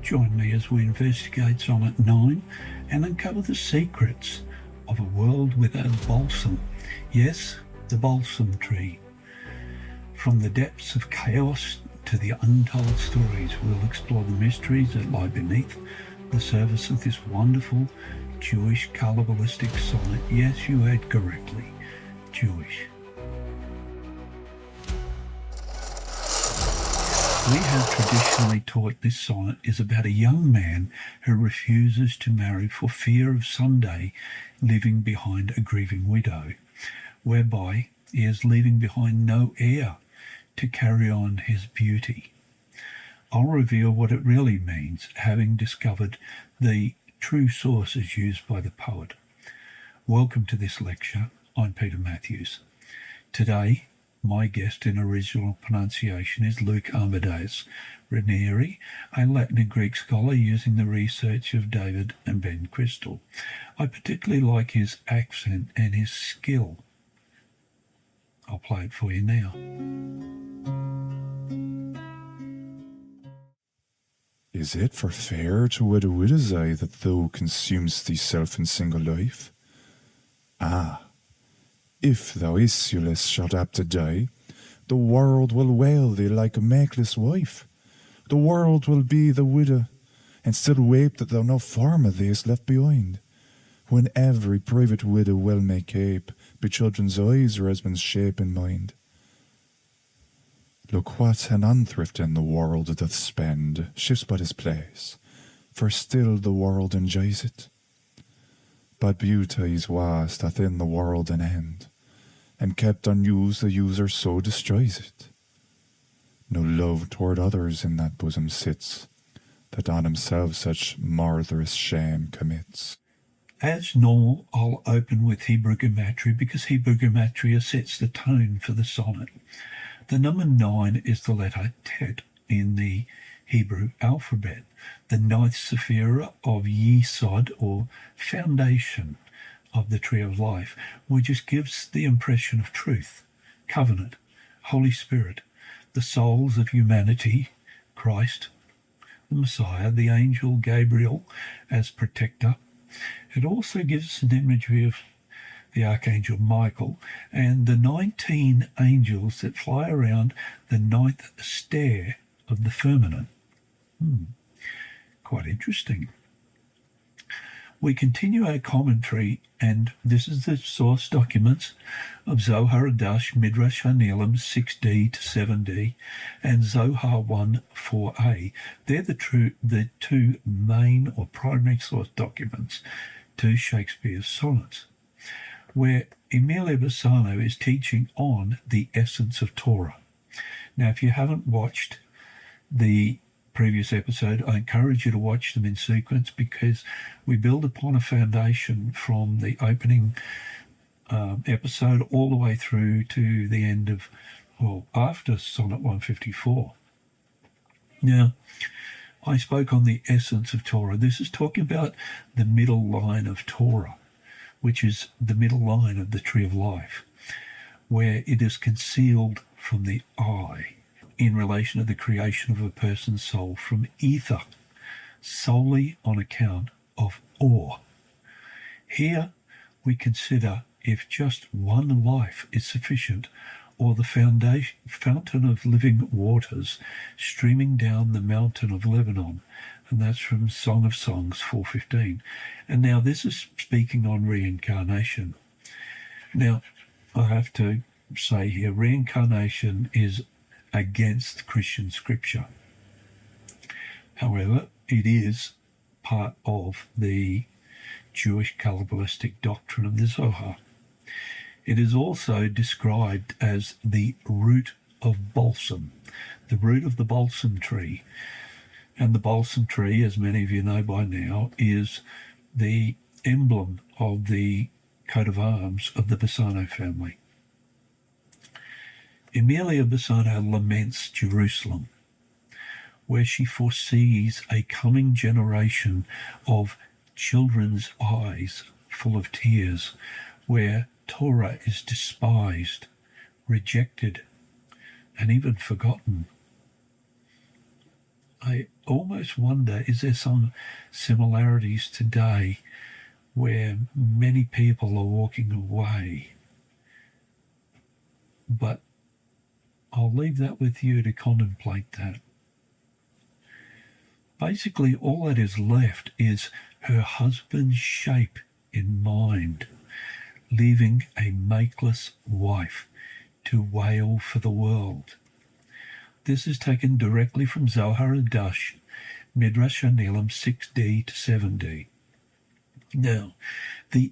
Join me as we investigate Sonnet 9 and uncover the secrets of a world without balsam. Yes, the balsam tree. From the depths of chaos to the untold stories, we'll explore the mysteries that lie beneath the surface of this wonderful Jewish Kabbalistic sonnet. Yes, you heard correctly. Jewish. We have traditionally taught this sonnet is about a young man who refuses to marry for fear of someday leaving behind a grieving widow, whereby he is leaving behind no heir to carry on his beauty. I'll reveal what it really means, having discovered the true sources used by the poet. Welcome to this lecture. I'm Peter Matthews. Today, my guest in original pronunciation is Luke Amadeus Ranieri, a Latin and Greek scholar using the research of David and Ben Crystal. I particularly like his accent and his skill. I'll play it for you now. Is it for fair to wed a widow's eye that thou consumest thyself in single life? Ah, if thou Isulus shalt apt to die, the world will wail thee like a makeless wife. The world will be the widow, and still weep that thou no former they'st left behind. When every private widow well may cape, be children's eyes or husband's shape in mind. Look what an unthrift in the world doth spend, shifts but his place, for still the world enjoys it. But beauty's was doth in the world an end, and kept unused the user so destroys it. No love toward others in that bosom sits, that on himself such murderous shame commits. As normal, I'll open with Hebrew Gematria because Hebrew Gematria sets the tone for the sonnet. The number 9 is the letter Tet in the Hebrew alphabet, the ninth sephira of Yesod, or foundation of the tree of life, which just gives the impression of truth, covenant, Holy Spirit, the souls of humanity, Christ, the Messiah, the angel Gabriel as protector. It also gives an imagery of the Archangel Michael and the 19 angels that fly around the 9th stair of the firmament. Quite interesting. We continue our commentary, and this is the source documents of Zohar Adash Midrash Hanelim 6d to 7d and Zohar 1 4a. They're the two main or primary source documents to Shakespeare's sonnets, where Emilio Bassano is teaching on the essence of Torah. Now, if you haven't watched the previous episode, I encourage you to watch them in sequence because we build upon a foundation from the opening episode all the way through to the end of, after Sonnet 154. Now, I spoke on the essence of Torah. This is talking about the middle line of Torah, which is the middle line of the tree of life, where it is concealed from the eye in relation to the creation of a person's soul from ether, solely on account of awe. Here we consider if just one life is sufficient, or the fountain of living waters streaming down the mountain of Lebanon, and that's from Song of Songs 4:15. And now this is speaking on reincarnation. Now, I have to say here, reincarnation is against Christian scripture. However, it is part of the Jewish Kabbalistic doctrine of the Zohar. It is also described as the root of balsam, the root of the balsam tree. And the balsam tree, as many of you know by now, is the emblem of the coat of arms of the Bassano family. Emilia Bassano laments Jerusalem, where she foresees a coming generation of children's eyes full of tears, where Torah is despised, rejected, and even forgotten. I almost wonder, is there some similarities today where many people are walking away? But I'll leave that with you to contemplate that. Basically, all that is left is her husband's shape in mind, leaving a makeless wife to wail for the world. This is taken directly from Zohar Hadash, Midrash Shanelim 6d to 7d. Now, the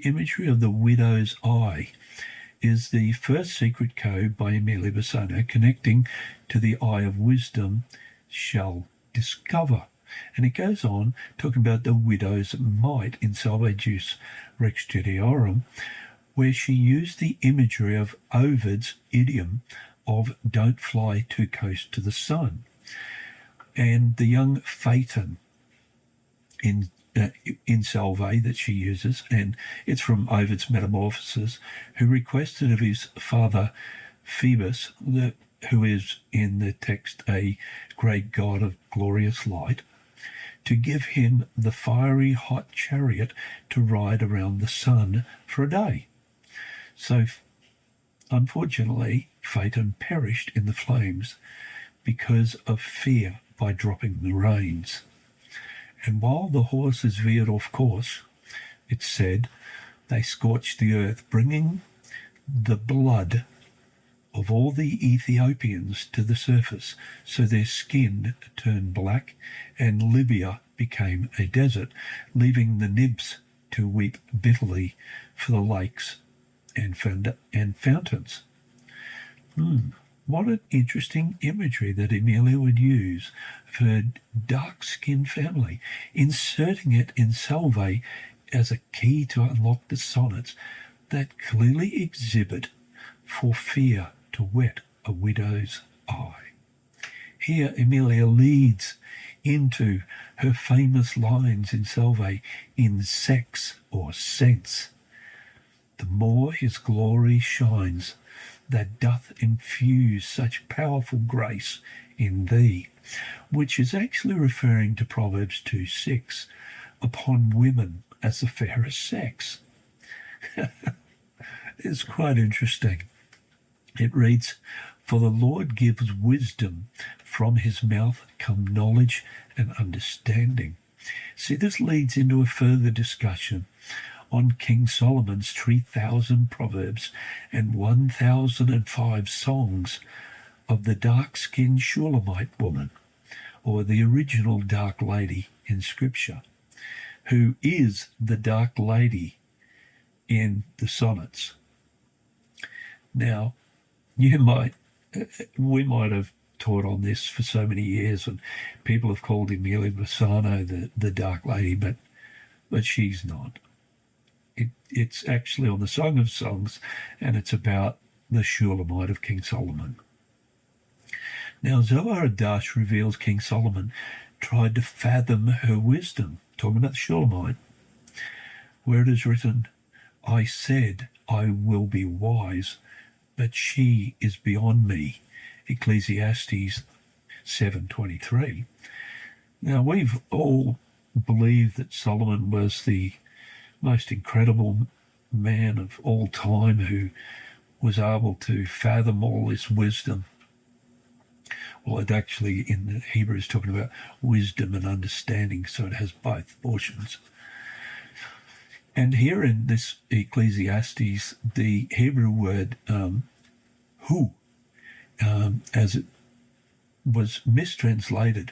imagery of the widow's eye is the first secret code by Emilia Bassano, connecting to the eye of wisdom shall discover. And it goes on talking about the widow's might in Salve, Deus, Rex Judaeorum, where she used the imagery of Ovid's idiom of don't fly too close to the sun. And the young Phaeton in Salve that she uses, and it's from Ovid's Metamorphoses, who requested of his father Phoebus, who is in the text a great god of glorious light, to give him the fiery hot chariot to ride around the sun for a day. So, unfortunately, Phaeton perished in the flames because of fear by dropping the reins. And while the horses veered off course, it said, they scorched the earth, bringing the blood of all the Ethiopians to the surface, so their skin turned black, and Libya became a desert, leaving the nymphs to weep bitterly for the lakes and fountains. What an interesting imagery that Emilia would use for her dark-skinned family, inserting it in Salve as a key to unlock the sonnets that clearly exhibit for fear to wet a widow's eye. Here Emilia leads into her famous lines in Salve, in sex or sense. The more his glory shines, that doth infuse such powerful grace in thee, which is actually referring to Proverbs 2:6, upon women as the fairest sex. It's quite interesting. It reads, for the Lord gives wisdom, from his mouth come knowledge and understanding. See, this leads into a further discussion on King Solomon's 3,000 proverbs and 1,005 songs of the dark-skinned Shulamite woman, or the original dark lady in Scripture, who is the dark lady in the Sonnets. Now, we might have taught on this for so many years, and people have called Emilia Bassano the dark lady, but she's not. It's actually on the Song of Songs, and it's about the Shulamite of King Solomon. Now, Zohar Hadash reveals King Solomon tried to fathom her wisdom, talking about the Shulamite, where it is written, I said, I will be wise, but she is beyond me. Ecclesiastes 7:23. Now, we've all believed that Solomon was the most incredible man of all time who was able to fathom all this wisdom. Well, it actually in the Hebrew is talking about wisdom and understanding, so it has both portions. And here in this Ecclesiastes, the Hebrew word hu, as it was mistranslated.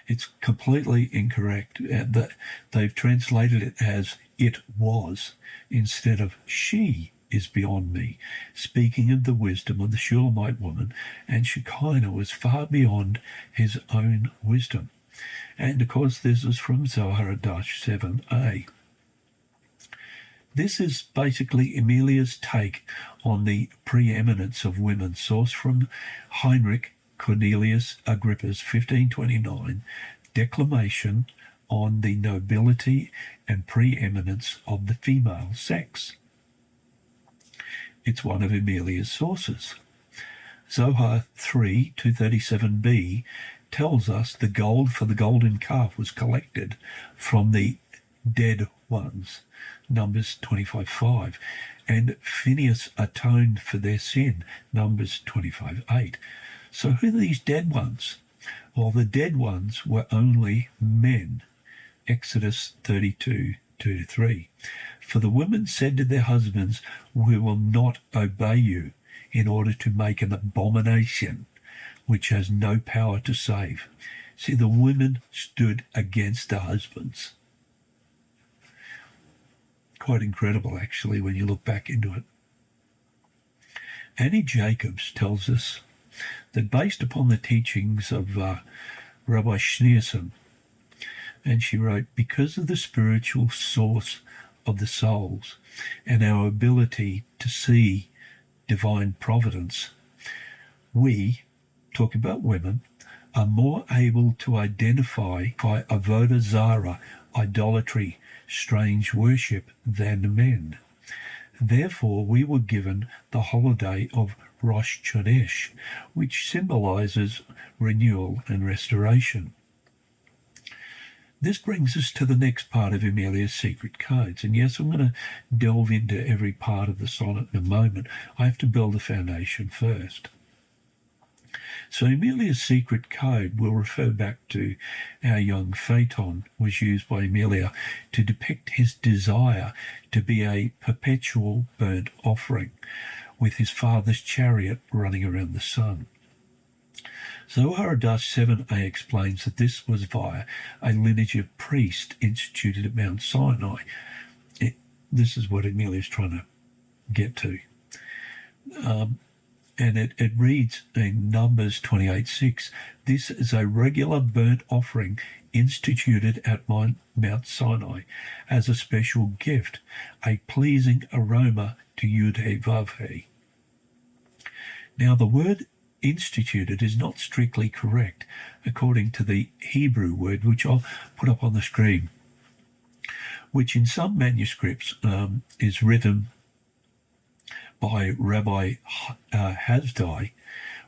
It's completely incorrect. They've translated it as it was instead of she is beyond me, speaking of the wisdom of the Shulamite woman, and Shekinah was far beyond his own wisdom. And of course this is from Zohar Hadash 7a. This is basically Emilia's take on the preeminence of women, sourced from Heinrich Cornelius Agrippa's 1529 declamation on the nobility and preeminence of the female sex. It's one of Emilia's sources. Zohar 3:237b tells us the gold for the golden calf was collected from the dead ones, Numbers 25:5, and Phinehas atoned for their sin, Numbers 25:8. So who are these dead ones? Well, the dead ones were only men, Exodus 32:2-3. For the women said to their husbands, we will not obey you in order to make an abomination which has no power to save. See, the women stood against the husbands. Quite incredible, actually, when you look back into it. Annie Jacobs tells us that based upon the teachings of Rabbi Schneerson, and she wrote, because of the spiritual source of the souls and our ability to see divine providence, we, talk about women, are more able to identify by avodah zara, idolatry, strange worship, than men. Therefore, we were given the holiday of Rosh Chodesh, which symbolizes renewal and restoration. This brings us to the next part of Amelia's secret codes. And yes, I'm going to delve into every part of the sonnet in a moment. I have to build a foundation first. So Amelia's secret code will refer back to our young Phaeton, was used by Amelia to depict his desire to be a perpetual burnt offering, with his father's chariot running around the sun. Zohar Adash 7a explains that this was via a lineage of priests instituted at Mount Sinai. This is what Amelia is trying to get to. And it reads in Numbers 28:6, this is a regular burnt offering instituted at Mount Sinai as a special gift, a pleasing aroma to Yud-He-Vav-He. Now the word instituted is not strictly correct according to the Hebrew word, which I'll put up on the screen, which in some manuscripts is written by Rabbi Hasdai,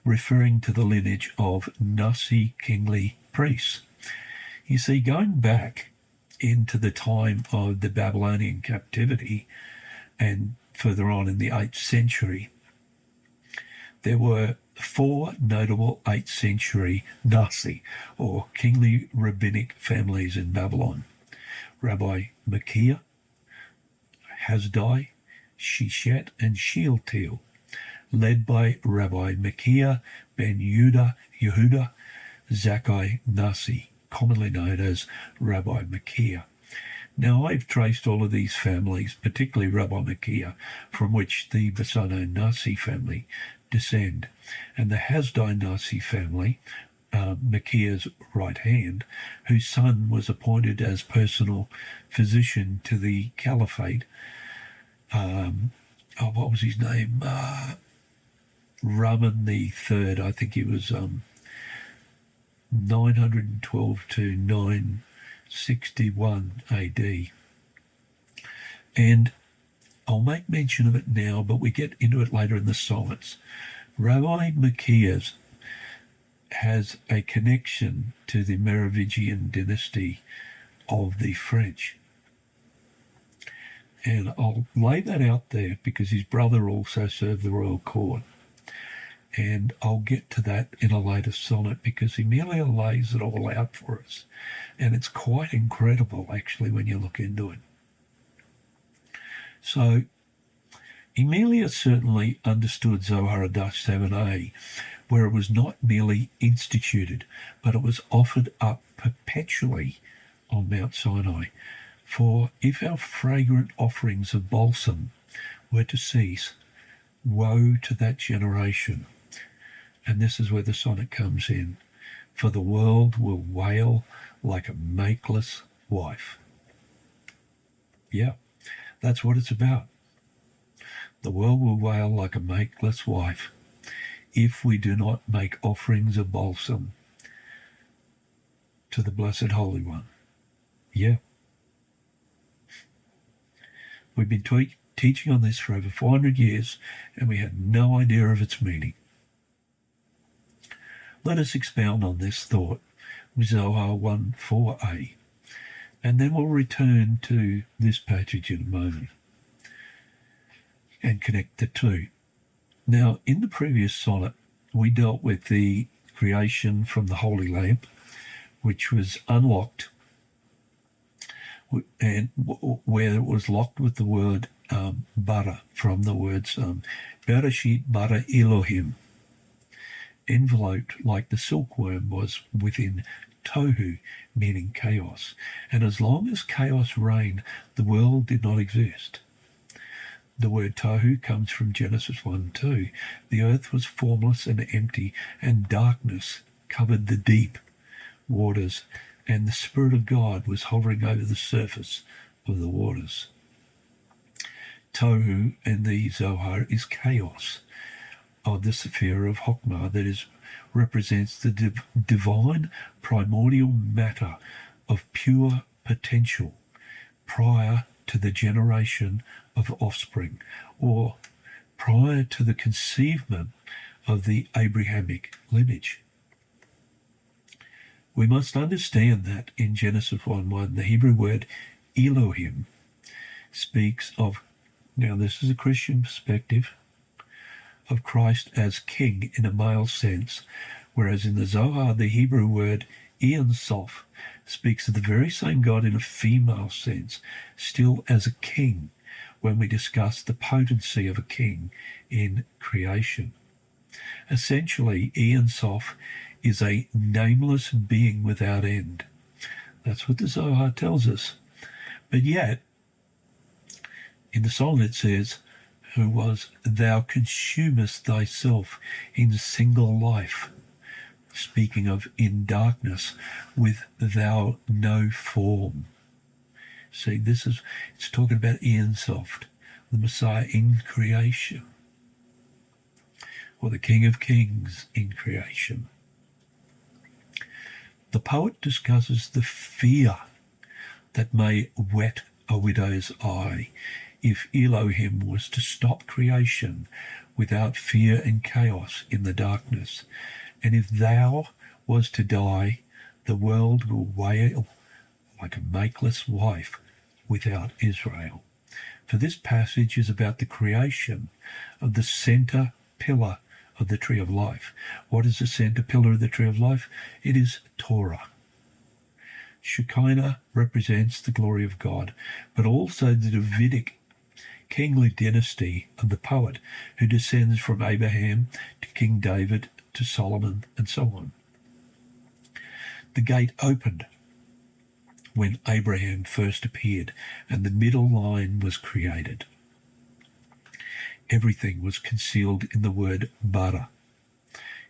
referring to the lineage of Nasi kingly priests. You see, going back into the time of the Babylonian captivity and further on in the 8th century, there were 4 notable 8th century Nasi, or kingly rabbinic families in Babylon: Rabbi Machiah, Hasdai, Shishet, and Shealtiel, led by Rabbi Machiah ben Yehuda Zakkai Nasi, commonly known as Rabbi Machiah. Now, I've traced all of these families, particularly Rabbi Machiah, from which the Bassano Nasi family descend, and the Hasdai Nasi family, Machiah's right hand, whose son was appointed as personal physician to the caliphate. What was his name? Raman III, I think he was 912 to 961 AD. And I'll make mention of it now, but we get into it later in the Sonnets. Rabbi Machiah has a connection to the Merovingian dynasty of the French. And I'll lay that out there because his brother also served the royal court. And I'll get to that in a later sonnet because Amelia lays it all out for us. And it's quite incredible, actually, when you look into it. So Amelia certainly understood Zohar Adash 7a, where it was not merely instituted, but it was offered up perpetually on Mount Sinai. For if our fragrant offerings of balsam were to cease, woe to that generation. And this is where the sonnet comes in. For the world will wail like a makeless wife. Yeah, that's what it's about. The world will wail like a makeless wife if we do not make offerings of balsam to the Blessed Holy One. Yeah. We've been teaching on this for over 400 years, and we had no idea of its meaning. Let us expound on this thought with Zohar 1:4a, and then we'll return to this passage in a moment and connect the two. Now, in the previous sonnet, we dealt with the creation from the Holy Lamp, which was unlocked, and where it was locked with the word bara, from the words Bereshit bara Elohim, enveloped like the silkworm was within tohu, meaning chaos. And as long as chaos reigned, the world did not exist. The word tohu comes from Genesis 1:2. The earth was formless and empty, and darkness covered the deep waters, and the Spirit of God was hovering over the surface of the waters. Tohu in the Zohar is chaos of the sphere of Chokmah, that is, represents the divine primordial matter of pure potential prior to the generation of offspring, or prior to the conceivement of the Abrahamic lineage. We must understand that in Genesis 1:1, the Hebrew word Elohim speaks of, now this is a Christian perspective, of Christ as king in a male sense, whereas in the Zohar, the Hebrew word Ein Sof speaks of the very same God in a female sense, still as a king, when we discuss the potency of a king in creation. Essentially, Ein Sof is a nameless being without end. That's what the Zohar tells us. But yet, in the Sonnet it says, who was, thou consumest thyself in single life, speaking of in darkness, with thou no form. See, it's talking about Ein Sof, the Messiah in creation, or the King of Kings in creation. The poet discusses the fear that may whet a widow's eye if Elohim was to stop creation without fear and chaos in the darkness. And if thou was to die, the world will wail like a makeless wife without Israel. For this passage is about the creation of the center pillar of the tree of life. What is the center pillar of the tree of life? It is Torah. Shekinah represents the glory of God, but also the Davidic kingly dynasty of the poet, who descends from Abraham to King David to Solomon and so on. The gate opened when Abraham first appeared, and the middle line was created. Everything was concealed in the word bara,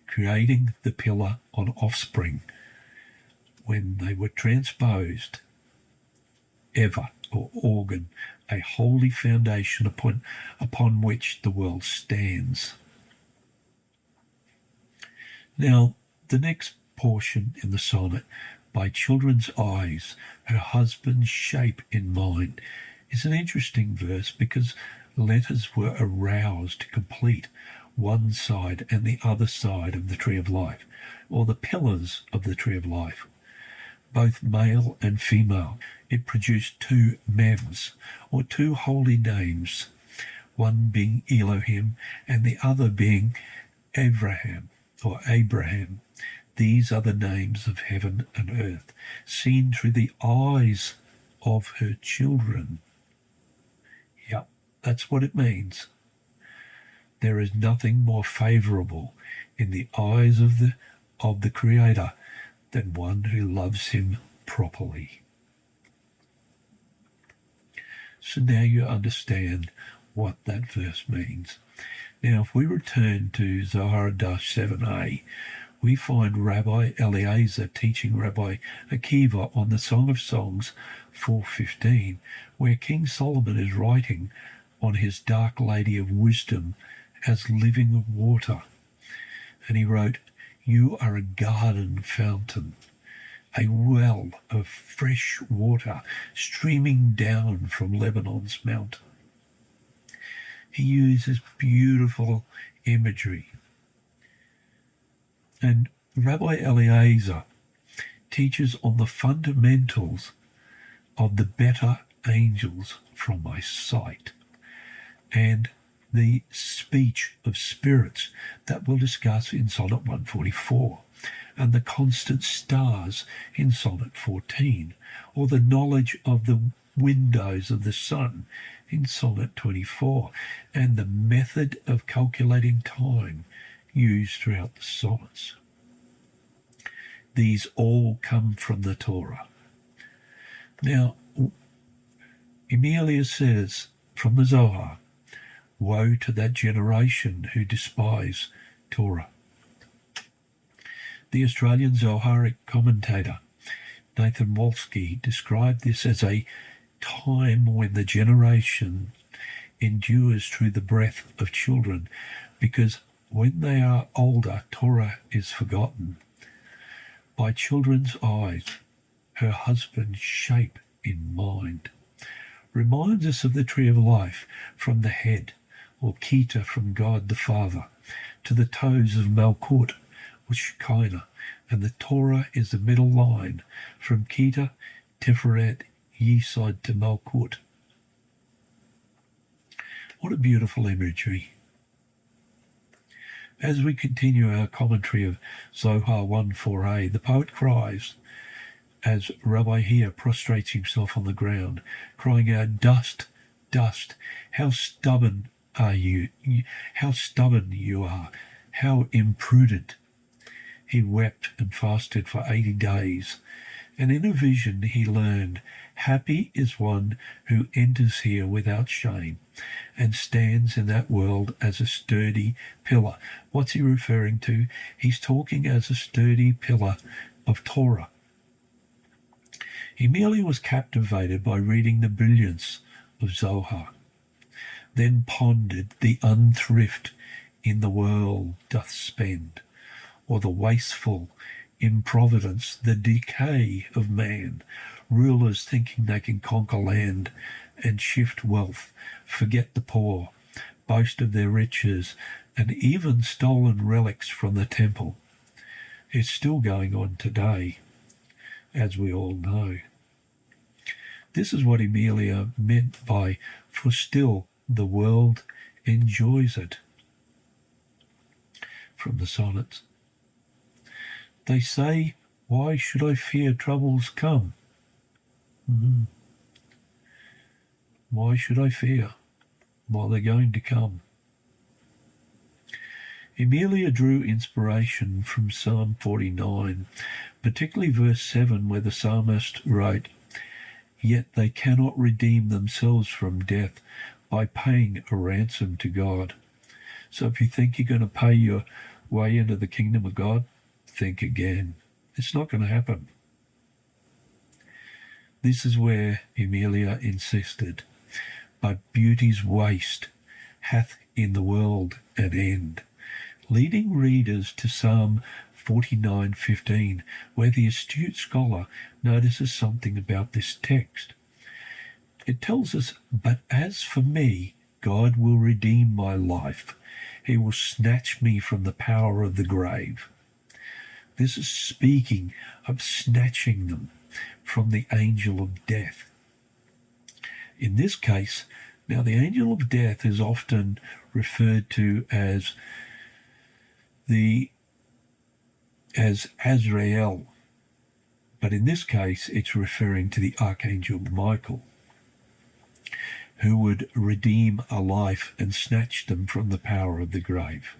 creating the pillar on offspring. When they were transposed, ever, or organ, a holy foundation upon which the world stands. Now, the next portion in the sonnet, by children's eyes, her husband's shape in mind, is an interesting verse because letters were aroused to complete one side and the other side of the tree of life, or the pillars of the tree of life, both male and female. It produced two mems, or two holy names, one being Elohim and the other being Abraham, or Abraham. These are the names of heaven and earth, seen through the eyes of her children. Yep, that's what it means. There is nothing more favorable in the eyes of the Creator than one who loves him properly. So now you understand what that verse means. Now, if we return to Zohar 7a, we find Rabbi Eliezer teaching Rabbi Akiva on the Song of Songs 4:15, where King Solomon is writing on his dark lady of wisdom as living water. And he wrote, you are a garden fountain, a well of fresh water streaming down from Lebanon's mountain. He uses beautiful imagery. And Rabbi Eliezer teaches on the fundamentals of the better angels from my sight and the speech of spirits that we'll discuss in Sonnet 144, and the constant stars in Sonnet 14, or the knowledge of the windows of the sun in Sonnet 24, and the method of calculating time used throughout the sonnets. These all come from the Torah. Now, Emilia says from the Zohar, woe to that generation who despise Torah. The Australian Zoharic commentator Nathan Wolski described this as a time when the generation endures through the breath of children, because when they are older, Torah is forgotten. By children's eyes, her husband's shape in mind. Reminds us of the tree of life from the head, or Kita from God the Father, to the toes of Malkut, or Shekinah, and the Torah is the middle line from Kita, Tiferet, Yesod to Malkut. What a beautiful imagery. As we continue our commentary of Zohar 1:4a, the poet cries, as Rabbi here prostrates himself on the ground, crying out, "Dust, dust, how stubborn are you? How stubborn you are! How imprudent!" He wept and fasted for 80 days, and in a vision he learned, happy is one who enters here without shame and stands in that world as a sturdy pillar. What's he referring to? He's talking as a sturdy pillar of Torah. Emilia was captivated by reading the brilliance of Zohar, then pondered the unthrift in the world doth spend, or the wasteful improvidence, the decay of man, rulers thinking they can conquer land and shift wealth, forget the poor, boast of their riches, and even stolen relics from the temple. It's still going on today, as we all know. This is what Emilia meant by, for still the world enjoys it. From the Sonnets. They say, why should I fear troubles come? Why should I fear? Well, they're going to come. Emilia drew inspiration from Psalm 49, particularly verse 7, where the psalmist wrote, "Yet they cannot redeem themselves from death by paying a ransom to God." So if you think you're going to pay your way into the kingdom of God, think again. It's not going to happen. This is where Emilia insisted, but beauty's waste hath in the world an end, leading readers to Psalm 49:15, where the astute scholar notices something about this text. It tells us, "But as for me, God will redeem my life. He will snatch me from the power of the grave." This is speaking of snatching them from the angel of death. In this case, now the angel of death is often referred to as Azrael, but in this case it's referring to the Archangel Michael, who would redeem a life and snatch them from the power of the grave.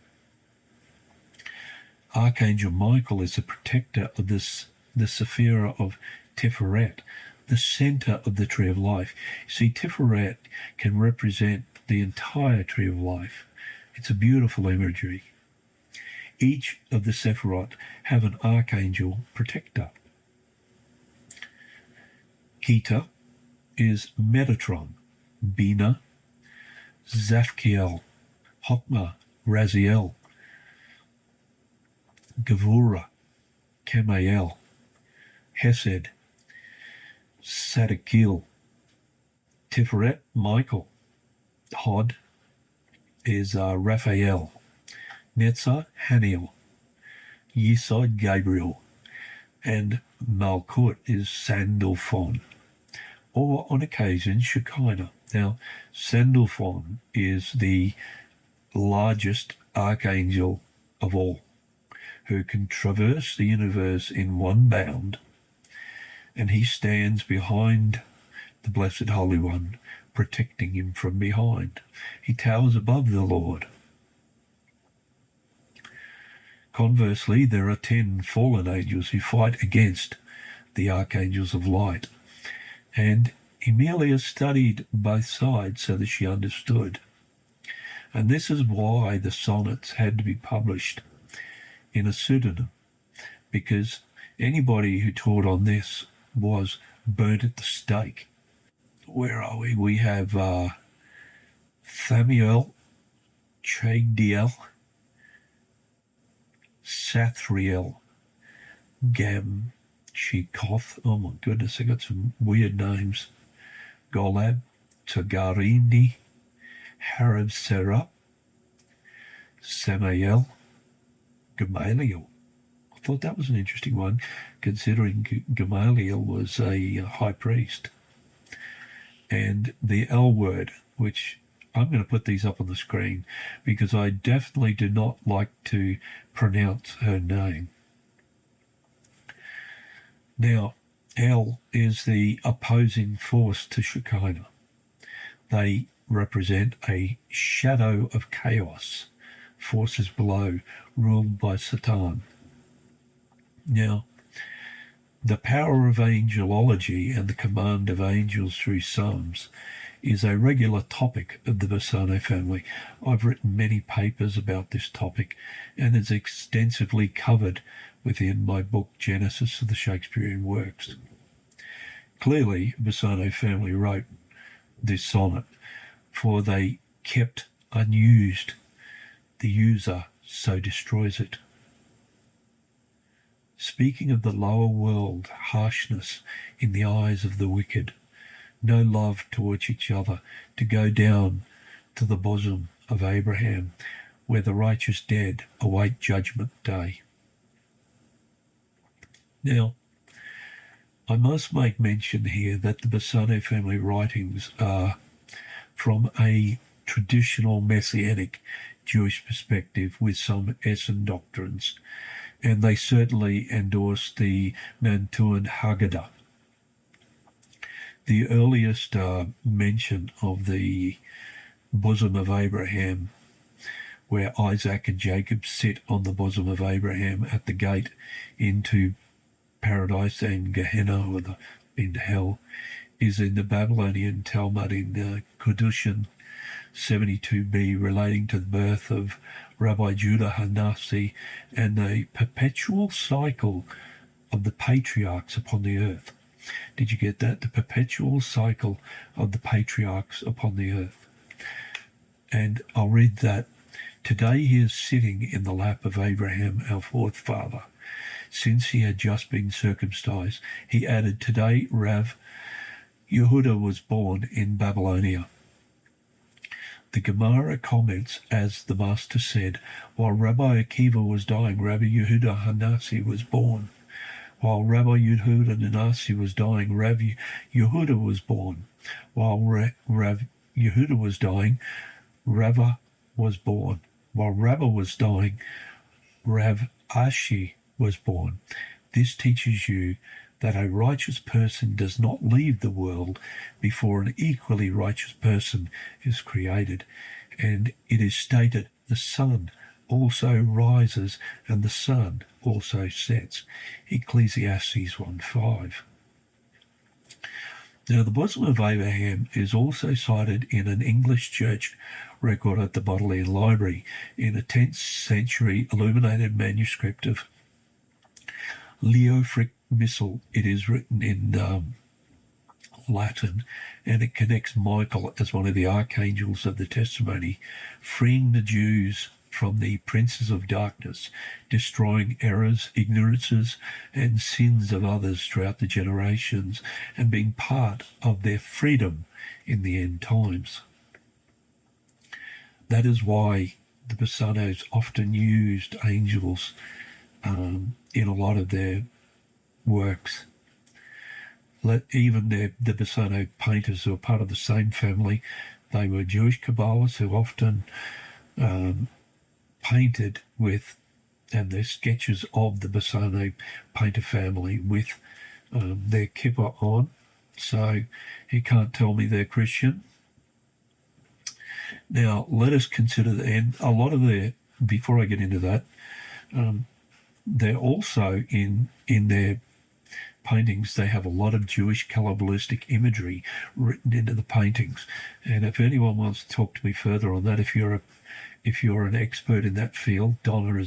Archangel Michael is the protector of the Sephira of Tiferet, the center of the tree of life. See, Tiferet can represent the entire tree of life. It's a beautiful imagery. Each of the Sephirot have an archangel protector. Kita is Metatron, Bina, Zafkiel, Hokmah, Raziel, Gevura, Kemael, Hesed, Sadakil, Tiferet, Michael. Hod is Raphael, Netzah, Haniel, Yesod Gabriel, and Malkut is Sandalphon, or on occasion Shekinah. Now, Sandalphon is the largest archangel of all, who can traverse the universe in one bound, and he stands behind the Blessed Holy One, protecting him from behind. He towers above the Lord. Conversely, there are 10 fallen angels who fight against the archangels of light, and Emilia studied both sides so that she understood. And this is why the sonnets had to be published in a pseudonym, because anybody who taught on this was burnt at the stake. Where are we? We have Thamiel, Chagdiel, Sathriel, Gamchikoth. Oh my goodness, I got some weird names. Golab, Tagarini, Harab Serap, Samael, Gamaliel. I thought that was an interesting one, considering Gamaliel was a high priest. And the L word, which I'm going to put these up on the screen because I definitely do not like to pronounce her name. Now, L is the opposing force to Shekinah. They represent a shadow of chaos, forces below, ruled by Satan. Now, the power of angelology and the command of angels through Psalms is a regular topic of the Bassano family. I've written many papers about this topic, and it's extensively covered within my book Genesis of the Shakespearean Works. Clearly, Bassano family wrote this sonnet, for they kept unused. The user so destroys it. Speaking of the lower world, harshness in the eyes of the wicked, no love towards each other, to go down to the bosom of Abraham, where the righteous dead await judgment day. Now, I must make mention here that the Bassano family writings are from a traditional messianic Jewish perspective with some Essen doctrines, and they certainly endorse the Mantuan Haggadah. The earliest mention of the bosom of Abraham, where Isaac and Jacob sit on the bosom of Abraham at the gate into paradise and Gehenna, or into hell, is in the Babylonian Talmud in Kedushin 72b, relating to the birth of Rabbi Judah Hanasi and the perpetual cycle of the patriarchs upon the earth. Did you get that? The perpetual cycle of the patriarchs upon the earth. And I'll read that. Today he is sitting in the lap of Abraham, our forefather. Since he had just been circumcised, he added, today Rav Yehuda was born in Babylonia. The Gemara comments, as the Master said, while Rabbi Akiva was dying, Rabbi Yehuda Hanasi was born. While Rabbi Yehuda Hanasi was dying, Rav Yehuda was born. While Rav Yehuda was dying, Rava was born. While Rava was dying, Rav Ashi was born. This teaches you that a righteous person does not leave the world before an equally righteous person is created. And it is stated, the sun also rises and the sun also sets. Ecclesiastes 1:5. Now, the bosom of Abraham is also cited in an English church record at the Bodleian Library in a 10th century illuminated manuscript of Leofric Missal. It is written in Latin, and it connects Michael as one of the archangels of the testimony, freeing the Jews from the princes of darkness, destroying errors, ignorances, and sins of others throughout the generations, and being part of their freedom in the end times. That is why the Bassanos often used angels in a lot of their works. Even the Bassano painters who are part of the same family, they were Jewish Kabbalists who often painted with, and their sketches of the Bassano painter family with their kippah on. So you can't tell me they're Christian. Now, let us consider, and a lot of their, before I get into that, they're also in their paintings, they have a lot of Jewish Kabbalistic imagery written into the paintings. And if anyone wants to talk to me further on that, if you're an expert in that field, Donna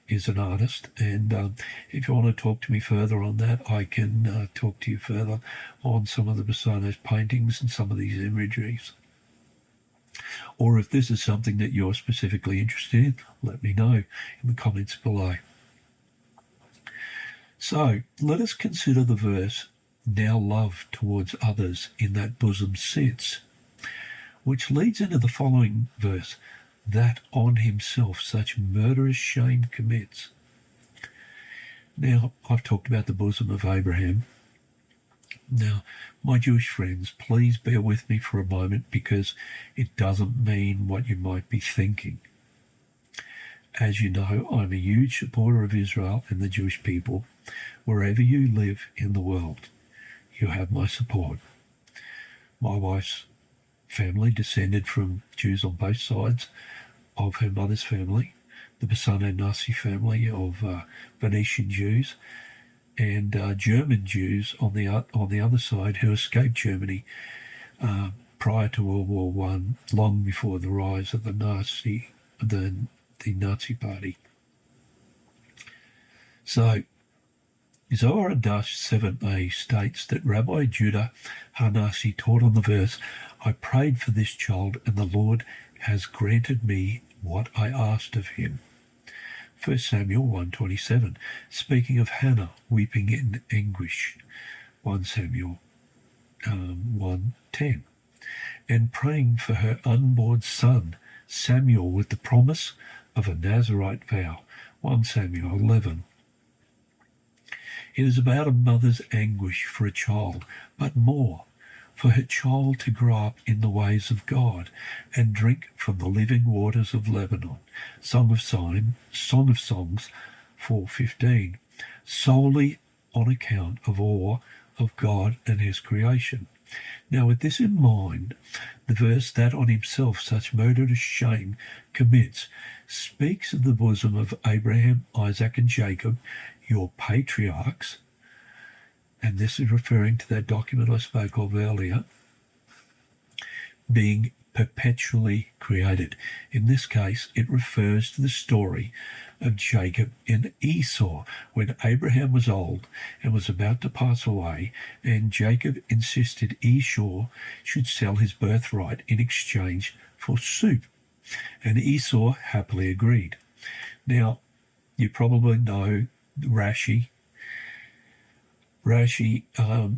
is an artist, and if you want to talk to me further on that, I can talk to you further on some of the Bassano's paintings and some of these imageries. Or if this is something that you're specifically interested in, let me know in the comments below. So let us consider the verse, now love towards others in that bosom sits, which leads into the following verse, that on himself such murderous shame commits. Now, I've talked about the bosom of Abraham. Now, my Jewish friends, please bear with me for a moment, because it doesn't mean what you might be thinking. As you know, I'm a huge supporter of Israel and the Jewish people. Wherever you live in the world, you have my support. My wife's family descended from Jews on both sides of her mother's family, the Bassano Nasi family of Venetian Jews, and German Jews on the other side who escaped Germany prior to World War One, long before the rise of the Nazi Party. So, Zohar Dash 7a states that Rabbi Judah Hanasi taught on the verse, I prayed for this child, and the Lord has granted me what I asked of him. 1 Samuel 1:27, speaking of Hannah weeping in anguish. 1 Samuel 1:10, and praying for her unborn son Samuel with the promise of a Nazirite vow. 1 Samuel 11. It is about a mother's anguish for a child, but more, for her child to grow up in the ways of God and drink from the living waters of Lebanon. Song of Songs 4:15, solely on account of awe of God and his creation. Now, with this in mind, the verse that on himself such murderous shame commits speaks of the bosom of Abraham, Isaac, and Jacob, your patriarchs, and this is referring to that document I spoke of earlier, being perpetually created. In this case, it refers to the story of Jacob and Esau, when Abraham was old and was about to pass away, and Jacob insisted Esau should sell his birthright in exchange for soup, and Esau happily agreed. Now, you probably know Rashi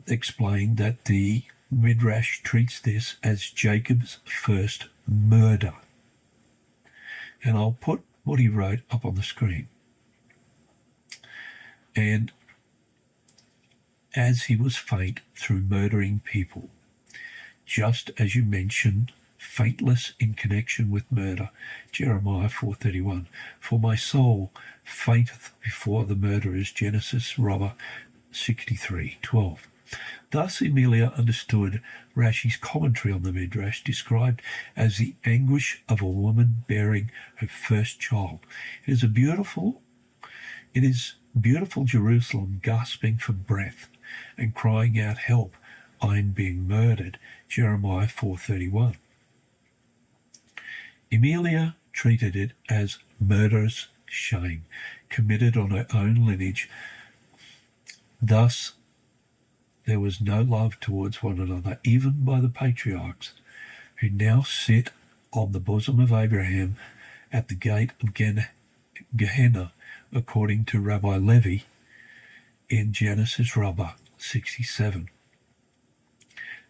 explained that the Midrash treats this as Jacob's first murder. And I'll put what he wrote up on the screen. And as he was faint through murdering people, just as you mentioned, faintless in connection with murder, Jeremiah 4:31, for my soul fainteth before the murderers, Genesis Robber 63:12. Thus Emilia understood Rashi's commentary on the Midrash, described as the anguish of a woman bearing her first child. It is beautiful Jerusalem gasping for breath and crying out, help, I am being murdered, Jeremiah 4:31. Emilia treated it as murderous shame committed on her own lineage. Thus, there was no love towards one another, even by the patriarchs, who now sit on the bosom of Abraham at the gate of Gehenna, according to Rabbi Levi in Genesis Rabbah 67.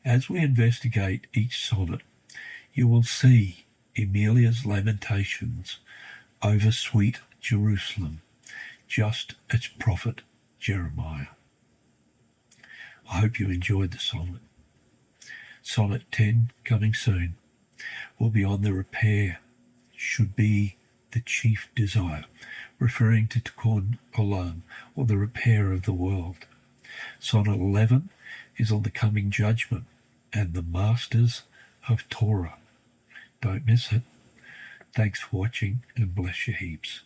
As we investigate each sonnet, you will see Emilia's lamentations over sweet Jerusalem, just its prophet Jeremiah. I hope you enjoyed the sonnet. Sonnet 10, coming soon, will be on the repair, should be the chief desire, referring to Tikkun Olam, or the repair of the world. Sonnet 11 is on the coming judgment and the masters of Torah. Don't miss it. Thanks for watching and bless you heaps.